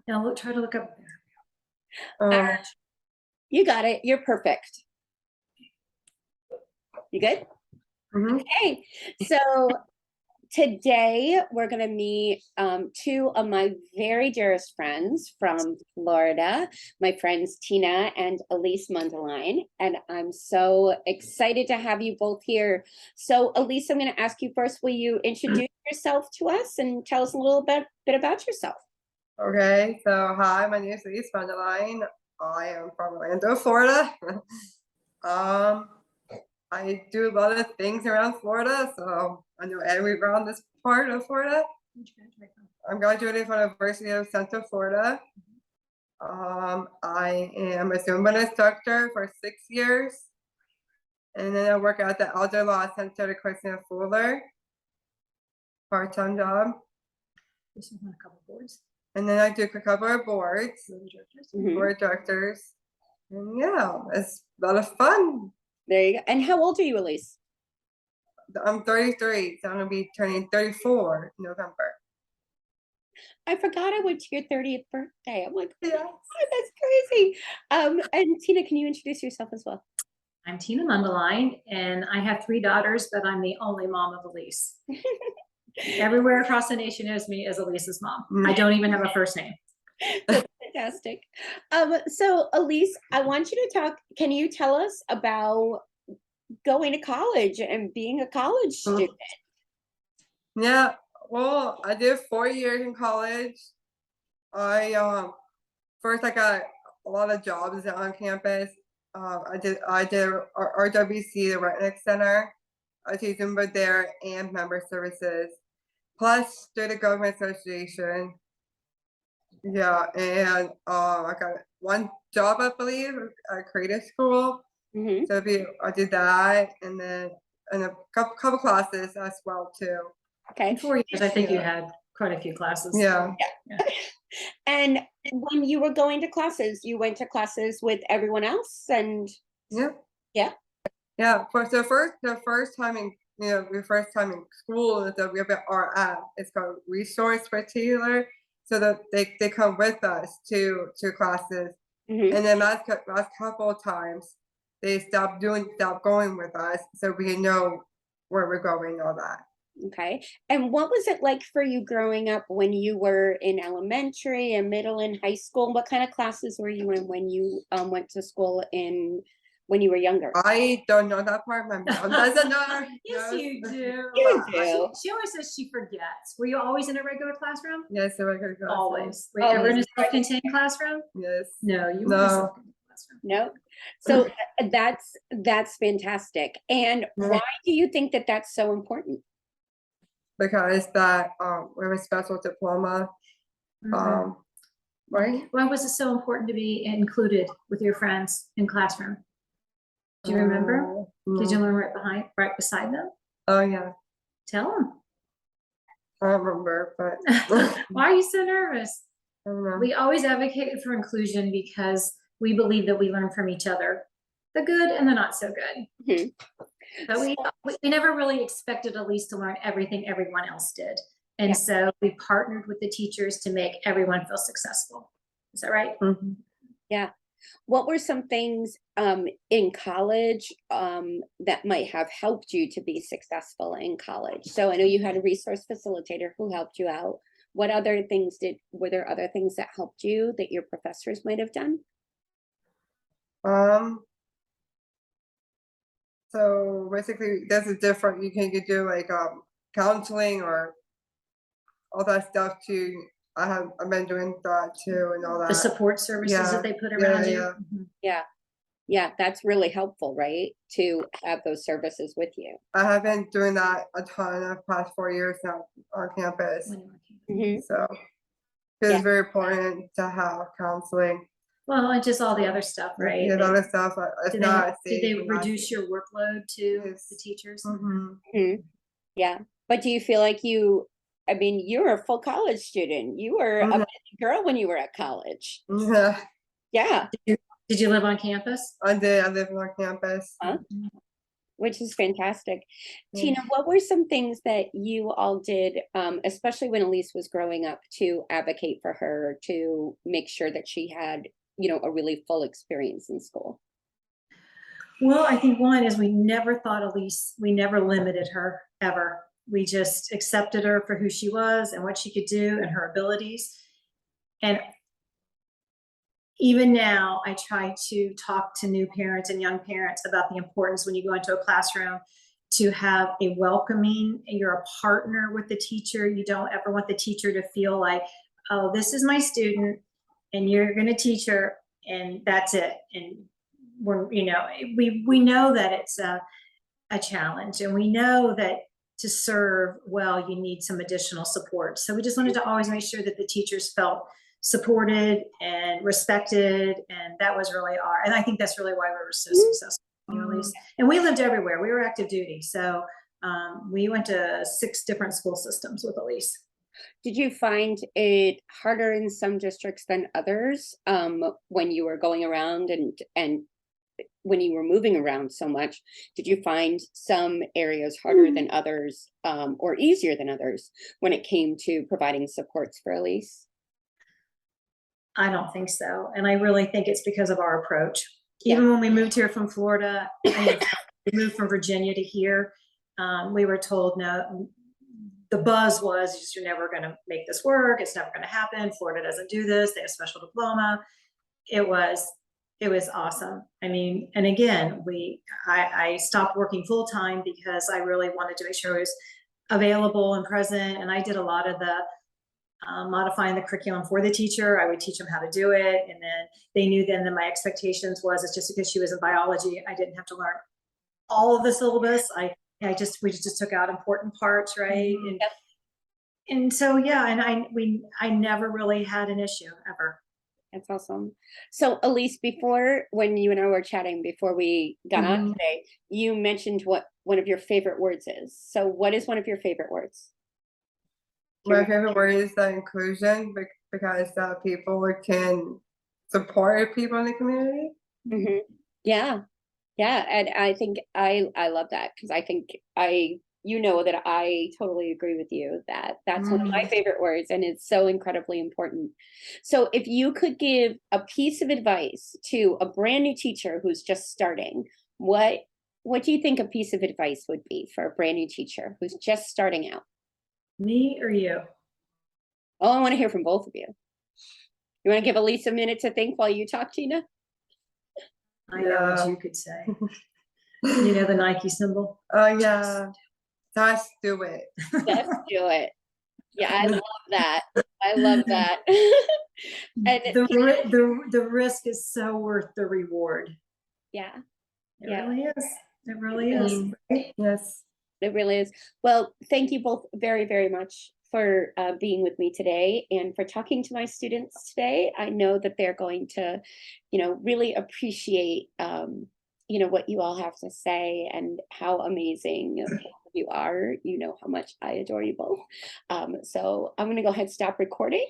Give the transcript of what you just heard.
Now we'll try to look up there. Um, You got it. You're perfect. You good? mhm. Okay. So today we're going to meet two of my very dearest friends from Florida, my friends Tina and Elyse Mundeline. And I'm so excited to have you both here. So Elyse, I'm going to ask you first, will you introduce yourself to us and tell us a little bit about yourself? Okay, so hi, my name is Elyse and Tina. I am from Orlando, Florida. I do a lot of things around Florida, so I know everywhere around this part of Florida. I'm graduating from the University of Central Florida. I am a swim instructor for 6 years, and then I work at the Elder Law Center at Christina Fuller, part-time job. This is on a couple boards. And then I do a couple of boards, Mhm. board directors, and yeah, it's a lot of fun. There you go. And how old are you, Elyse? I'm 33, so I'm gonna be turning 34 in November. I forgot I went to your 30th birthday. I'm like, Yeah. oh, that's crazy. And Tina, can you introduce yourself as well? I'm Tina Mundeline, and I have 3 daughters, but I'm the only mom of Elyse. Everywhere across the nation knows me as Elise's mom. I don't even have a first name. That's fantastic. So Elyse, I want you to talk. Can you tell us about going to college and being a college student? Yeah, well, I did 4 years in college. I first I got a lot of jobs on campus. I did RWC, the Redneck Center. I was teaching both there and member services, plus student government association. Yeah, and I got one job, I believe, at creative school. Mhm. So I did that, and then a couple classes as well too. Okay. In 4 years, I think you Yeah. had quite a few classes. Yeah. And when you were going to classes, you went to classes with everyone else, and Yeah. Yeah. Yeah. For the first time in the first time in school that we have our app. It's called Resource Particular. So that they come with us to classes, Mhm. and then last couple of times they stopped going with us, so we know where we're going, all that. Okay. And what was it like for you growing up when you were in elementary and middle and high school? What kind of classes were you in when you went to school when you were younger? I don't know that part. My mom doesn't know. Yes, you do. You She, do. she always says she forgets. Were you always in a regular classroom? Yes, so we're gonna go. Always. Were you ever in a Always. self-contained classroom? Yes. No, you were in a No. self-contained classroom. No. So that's fantastic. And why do you think that that's so important? Because that we have a special diploma. Mhm. Right? Why was it so important to be included with your friends in classroom? Do you remember? Did you No. learn right beside them? Oh yeah, Tell them. I don't remember, but Why are you so nervous? I don't know. We always advocated for inclusion because we believe that we learn from each other, the good and the not so good. Mhm. But we never really expected Elyse to learn everything everyone else did. And Yeah. so we partnered with the teachers to make everyone feel successful. Is that right? Mhm. Yeah. What were some things in college that might have helped you to be successful in college? So I know you had a resource facilitator who helped you out. What other things were there other things that helped you that your professors might have done? So basically, this is different. You can do like counseling or all that stuff too. I've been doing that too and all that. The support services that they put around you. Yeah. Mhm. Yeah. Yeah, that's really helpful, right? To have those services with you. I have been doing that a ton of past 4 years now on campus. When you were a kid. Mhm. So it's very important to have counseling. Well, and just all the other stuff, right? Yeah, other stuff. It's Did not they safe and not reduce safe. your workload to Yes. the teachers? Mhm. Mhm. Yeah. But do you feel like I mean, you were a full college student. You were a Mhm. busy girl when you were at college. Yeah, Yeah. Did you live on campus? I did. I live on campus. Huh? which is fantastic. Yeah. Tina, what were some things that you all did, especially when Elyse was growing up, to advocate for her, to make sure that she had, a really full experience in school? Well, I think one is we never thought Elyse, we never limited her ever. We just accepted her for who she was and what she could do and her abilities. And even now, I try to talk to new parents and young parents about the importance when you go into a classroom to have a welcoming, you're a partner with the teacher. You don't ever want the teacher to feel like, oh, this is my student and you're going to teach her and that's it. And we know that it's a challenge, and we know that to serve well, you need some additional support. So we just wanted to always make sure that the teachers felt supported and respected, and that was really and I think that's really why we were so successful. And we lived everywhere. We were active duty, so we went to 6 different school systems with Elyse. Did you find it harder in some districts than others, when you were going around and when you were moving around so much? Did you find some areas harder than others, or easier than others when it came to providing supports for Elyse? I don't think so, and I really think it's because of our approach. Even when we moved here from Florida, we moved from Virginia to here, we were told, no, the buzz was just, you're never going to make this work. It's never going to happen. Florida doesn't do this. They have a special diploma. It was awesome. I mean, and again, I stopped working full time because I really wanted to make sure I was available and present. And I did a lot of the modifying the curriculum for the teacher. I would teach them how to do it. And then they knew then that my expectations was, it's just because she was in biology, I didn't have to learn all of the syllabus. we just took out important parts, right? And so, yeah, and I never really had an issue ever. That's awesome. So Elyse, before, when you and I were chatting before we got on today, you mentioned what one of your favorite words is. So what is one of your favorite words? My favorite word is the inclusion, because people can support people in the community. Yeah, and I think I love that, because I think that I totally agree with you that that's one of my favorite words, and it's so incredibly important. So if you could give a piece of advice to a brand new teacher who's just starting, what do you think a piece of advice would be for a brand new teacher who's just starting out? Me or you? Oh, I want to hear from both of you. You want to give Elyse a minute to think while you talk, Tina? I know what you could say. You know the Nike symbol? Oh, yeah. Just do it. Just do it. Yeah, I love that. I love that. And the risk is so worth the reward. Yeah. It really is. It really is. Yes. It really is. Well, thank you both very, very much for being with me today and for talking to my students today. I know that they're going to, really appreciate, what you all have to say and how amazing you are. You know how much I adore you both. So I'm going to go ahead and stop recording.